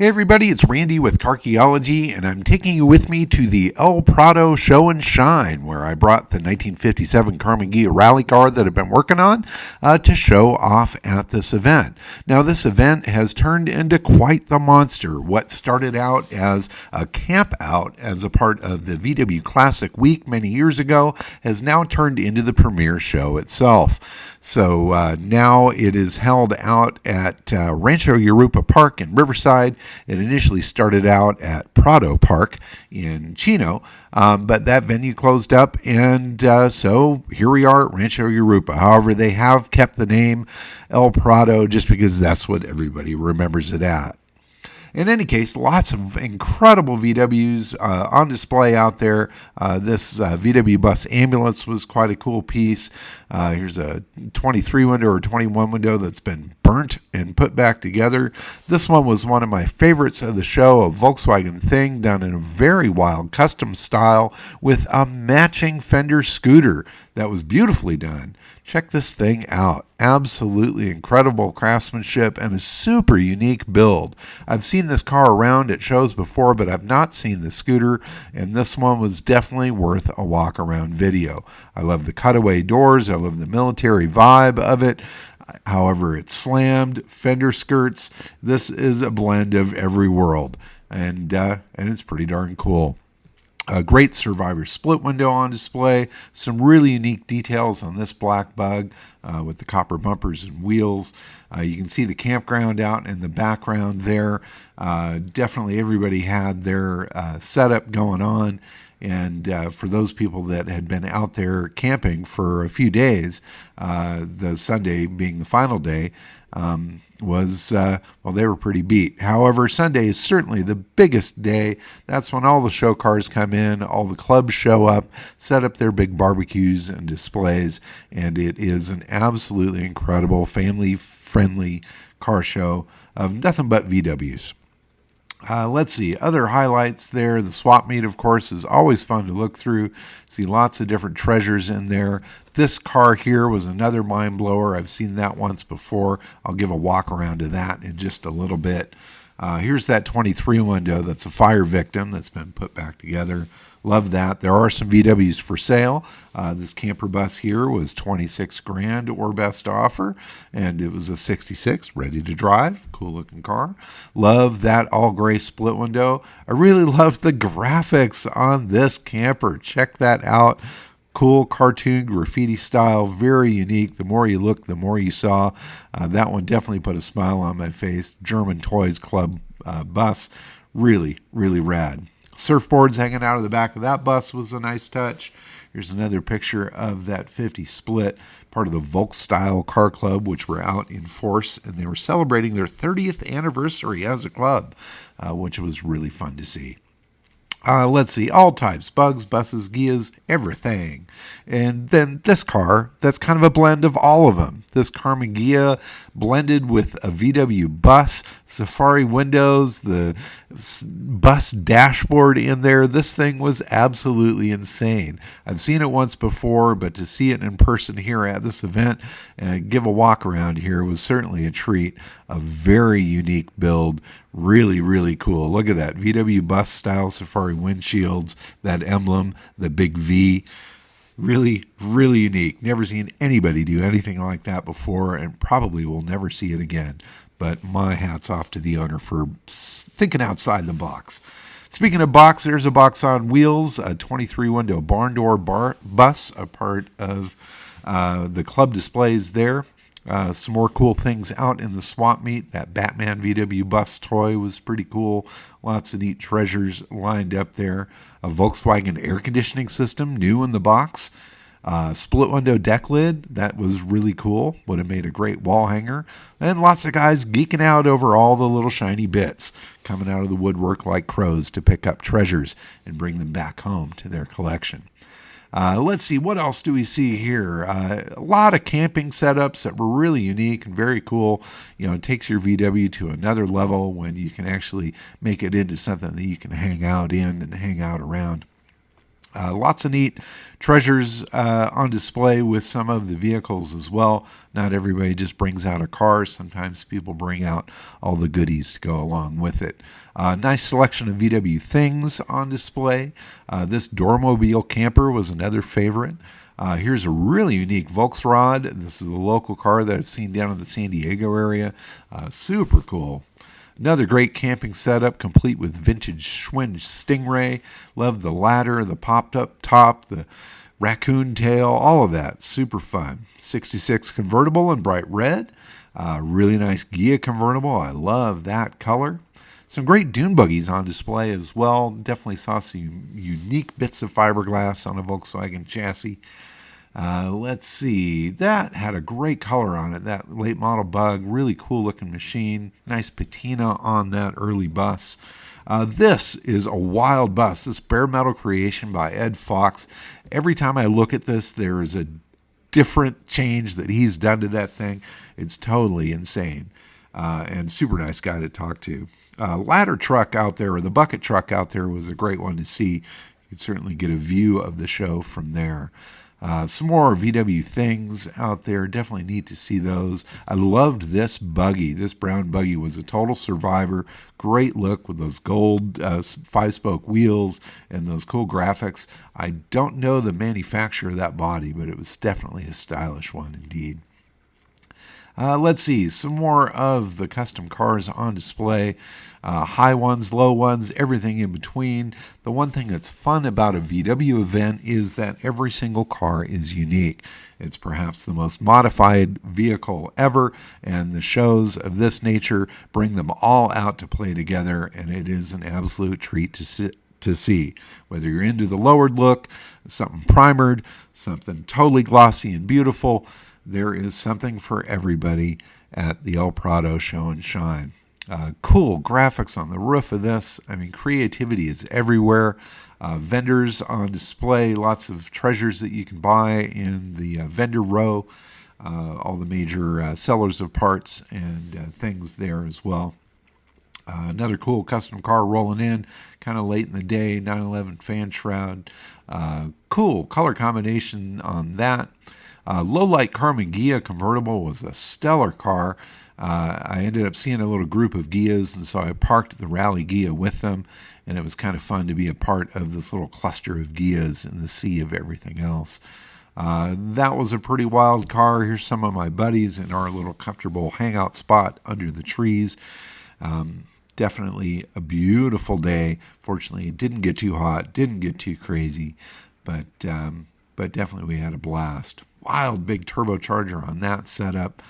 Hey everybody, it's Randy with Carchaeology, and I'm taking you with me to the Prado Show and Shine, where I brought the 1957 Carnegie rally car that I've been working on to show off at this event. Now, this event has turned into quite the monster. What started out as a camp out as a part of the VW Classic Week many years ago has now turned into the premier show itself. So now it is held out at Rancho Europa Park in Riverside. It initially started out at Prado Park in Chino, but that venue closed up, and so here we are at Rancho Europa. However, they have kept the name El Prado just because that's what everybody remembers it at. In any case, lots of incredible VWs on display out there. This VW bus ambulance was quite a cool piece. Here's a 23 window or 21 window that's been burnt and put back together. This one was one of my favorites of the show, a Volkswagen Thing done in a very wild custom style with a matching Fender scooter that was beautifully done. Check this thing out. Absolutely incredible craftsmanship and a super unique build. I've seen this car around at shows before, but I've not seen the scooter, and this one was definitely worth a walk around video. I love the cutaway doors. I love the military vibe of it. However, it's slammed, fender skirts. This is a blend of every world, and it's pretty darn cool. A great Survivor split window on display. Some really unique details on this black bug with the copper bumpers and wheels. You can see the campground out in the background there. Definitely everybody had their setup going on. And for those people that had been out there camping for a few days, the Sunday being the final day, they were pretty beat. However, Sunday is certainly the biggest day. That's when all the show cars come in, all the clubs show up, set up their big barbecues and displays, and it is an absolutely incredible family-friendly car show of nothing but VWs. Let's see, other highlights there. The swap meet, of course, is always fun to look through. See lots of different treasures in there. This car here was another mind blower. I've seen that once before. I'll give a walk around to that in just a little bit. Here's that 23 window that's a fire victim that's been put back together. Love that. There are some VWs for sale. This camper bus here was $26,000 or best offer, and it was a 66 ready to drive. Cool looking car. Love that all gray split window. I really love the graphics on this camper. Check that out. Cool cartoon graffiti style, very unique. The more you look, the more you saw. That one definitely put a smile on my face. German Toys Club bus. Really, really rad. Surfboards hanging out of the back of that bus was a nice touch. Here's another picture of that 50 split, part of the Volk Style Car Club, which were out in force, and they were celebrating their 30th anniversary as a club, which was really fun to see. Let's see, all types, bugs, buses, Gias, everything. And then this car, that's kind of a blend of all of them. This Carmen Ghia blended with a VW bus, safari windows, the bus dashboard in there. This thing was absolutely insane. I've seen it once before, but to see it in person here at this event and give a walk around here was certainly a treat. A very unique build. Really, really cool. Look at that. VW bus style safari windshields, that emblem, the big V. Really, really unique. Never seen anybody do anything like that before, and probably will never see it again. But my hat's off to the owner for thinking outside the box. Speaking of box, there's a box on wheels, a 23 window barn door bus, a part of the club displays there. Some more cool things out in the swap meet. That Batman VW bus toy was pretty cool. Lots of neat treasures lined up there. A Volkswagen air conditioning system, new in the box. Split window deck lid, that was really cool. Would have made a great wall hanger. And lots of guys geeking out over all the little shiny bits coming out of the woodwork like crows to pick up treasures and bring them back home to their collection. Let's see, what else do we see here? A lot of camping setups that were really unique and very cool. You know, it takes your VW to another level when you can actually make it into something that you can hang out in and hang out around. Lots of neat treasures on display with some of the vehicles as well. Not everybody just brings out a car. Sometimes people bring out all the goodies to go along with it. Nice selection of VW things on display. This Dormobile camper was another favorite. Here's a really unique Volksrad. This is a local car that I've seen down in the San Diego area. Super cool. Another great camping setup, complete with vintage Schwinn Stingray. Love the ladder, the popped up top, the raccoon tail, all of that. Super fun. 66 convertible in bright red. Really nice Ghia convertible. I love that color. Some great dune buggies on display as well. Definitely saw some unique bits of fiberglass on a Volkswagen chassis. Let's see. That had a great color on it. That late model bug. Really cool looking machine. Nice patina on that early bus. This is a wild bus. This bare metal creation by Ed Fox. Every time I look at this, there is a different change that he's done to that thing. It's totally insane. And super nice guy to talk to. Ladder truck out there, or the bucket truck out there, was a great one to see. You could certainly get a view of the show from there. Some more VW things out there. Definitely neat to see those. I loved this buggy. This brown buggy was a total survivor. Great look with those gold 5-spoke wheels and those cool graphics. I don't know the manufacturer of that body, but it was definitely a stylish one indeed. Let's see, some more of the custom cars on display. High ones, low ones, everything in between. The one thing that's fun about a VW event is that every single car is unique. It's perhaps the most modified vehicle ever, and the shows of this nature bring them all out to play together, and it is an absolute treat to see. Whether you're into the lowered look, something primered, something totally glossy and beautiful, there is something for everybody at the El Prado Show and Shine. Cool graphics on the roof of this. I mean, creativity is everywhere. Vendors on display, lots of treasures that you can buy in the vendor row. All the major sellers of parts and things there as well. Another cool custom car rolling in, kind of late in the day, 911 fan shroud. Cool color combination on that. Low-light Carmen Ghia convertible was a stellar car. I ended up seeing a little group of Ghias, and so I parked at the Rally Ghia with them, and it was kind of fun to be a part of this little cluster of Ghias in the sea of everything else. That was a pretty wild car. Here's some of my buddies in our little comfortable hangout spot under the trees. Definitely a beautiful day. Fortunately, it didn't get too hot, didn't get too crazy, but definitely we had a blast. Wild big turbocharger on that setup.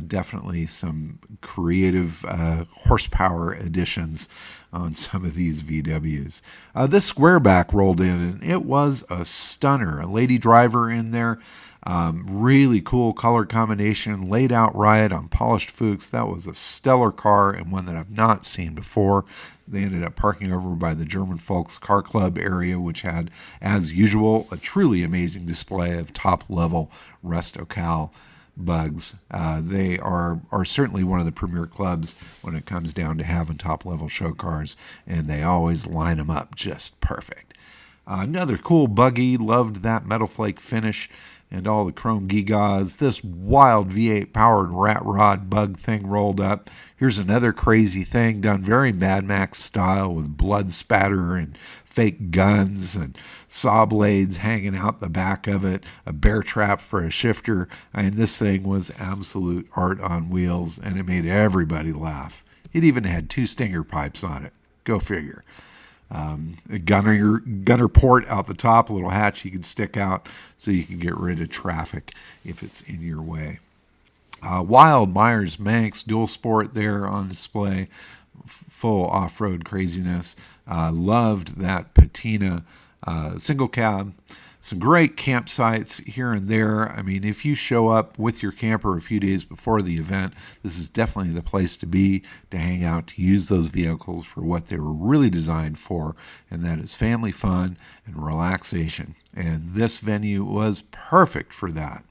Definitely some creative horsepower additions on some of these VWs. This squareback rolled in, and it was a stunner. A lady driver in there. Really cool color combination, laid out right on polished Fuchs. That was a stellar car and one that I've not seen before. They ended up parking over by the German Folks Car Club area, which had, as usual, a truly amazing display of top-level Restocal bugs. They are certainly one of the premier clubs when it comes down to having top-level show cars, and they always line them up just perfect. Another cool buggy, loved that metal flake finish and all the chrome gewgaws. This wild V8 powered rat rod bug thing rolled up. Here's another crazy thing done very Mad Max style with blood spatter and fake guns and saw blades hanging out the back of it, a bear trap for a shifter. I mean, this thing was absolute art on wheels, and it made everybody laugh. It even had 2 stinger pipes on it. Go figure. A gunner port out the top, a little hatch you can stick out so you can get rid of traffic if it's in your way. Wild Myers Manx dual sport there on display, full off-road craziness. Loved that patina single cab. Some great campsites here and there. I mean, if you show up with your camper a few days before the event, this is definitely the place to be, to hang out, to use those vehicles for what they were really designed for, and that is family fun and relaxation. And this venue was perfect for that.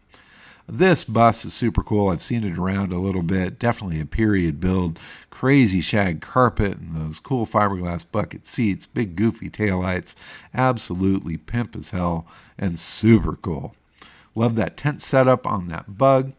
This bus is super cool. I've seen it around a little bit. Definitely a period build. Crazy shag carpet and those cool fiberglass bucket seats, big goofy taillights. Absolutely pimp as hell and super cool. Love that tent setup on that Bug.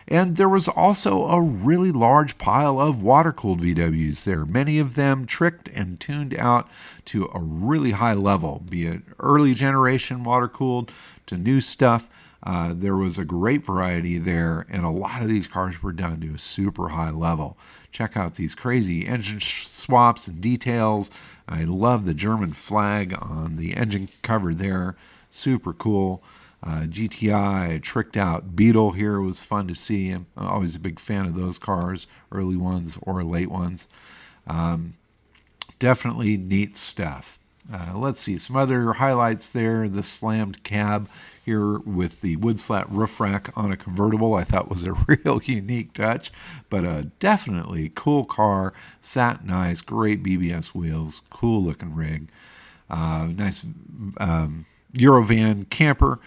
And there was also a really large pile of water-cooled VWs there, many of them tricked and tuned out to a really high level, be it early generation water-cooled to new stuff. There was a great variety there, and a lot of these cars were done to a super high level. Check out these crazy engine swaps and details. I love the German flag on the engine cover there. Super cool. GTI, tricked out Beetle here was fun to see. I'm always a big fan of those cars, early ones or late ones. Definitely neat stuff. Let's see some other highlights there. The slammed cab here with the wood slat roof rack on a convertible I thought was a real unique touch, but a definitely cool car. Sat nice, great BBS wheels, cool looking rig. Nice Eurovan camper.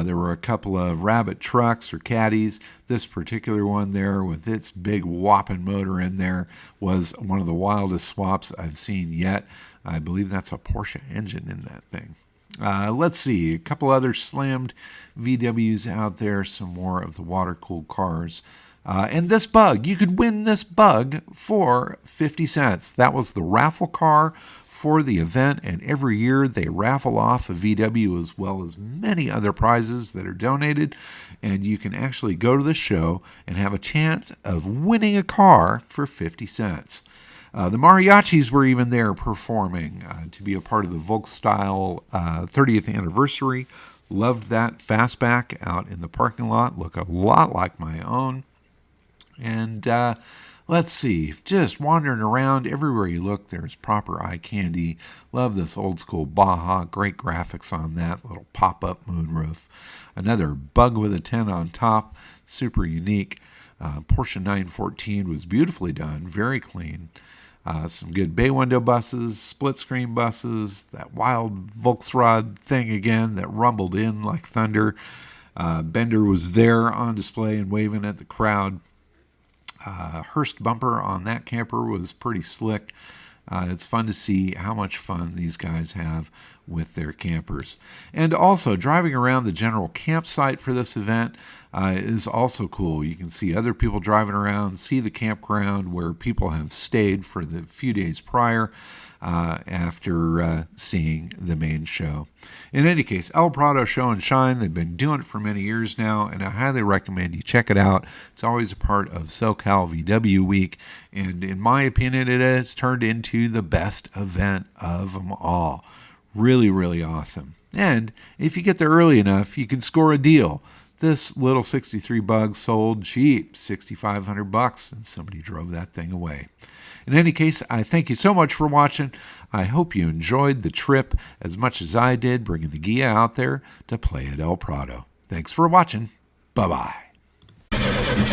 There were a couple of Rabbit trucks or caddies. This particular one there with its big whopping motor in there was one of the wildest swaps I've seen yet. I believe that's a Porsche engine in that thing. Let's see, a couple other slammed VWs out there, some more of the water-cooled cars. And this Bug, you could win this Bug for 50 cents. That was the raffle car for the event, and every year they raffle off a VW as well as many other prizes that are donated, and you can actually go to the show and have a chance of winning a car for 50 cents. The mariachis were even there performing to be a part of the Volksstyle 30th anniversary. Loved that fastback out in the parking lot. Look a lot like my own. And let's see, just wandering around, everywhere you look, there's proper eye candy. Love this old school Baja, great graphics on that little pop-up moonroof. Another Bug with a 10 on top, super unique. Porsche 914 was beautifully done, very clean. Some good bay window buses, split screen buses, that wild Volksrad thing again that rumbled in like thunder. Bender was there on display and waving at the crowd. Hearst bumper on that camper was pretty slick. It's fun to see how much fun these guys have with their campers. And also, driving around the general campsite for this event is also cool. You can see other people driving around, see the campground where people have stayed for the few days prior after seeing the main show. In any case, El Prado Show and Shine, they've been doing it for many years now, and I highly recommend you check it out. It's always a part of SoCal VW Week, and in my opinion, it has turned into the best event of them all. Really, really awesome. And if you get there early enough, you can score a deal. This little 63 Bug sold cheap, $6,500, and somebody drove that thing away. In any case, I thank you so much for watching. I hope you enjoyed the trip as much as I did bringing the Ghia out there to play at El Prado. Thanks for watching. Bye-bye.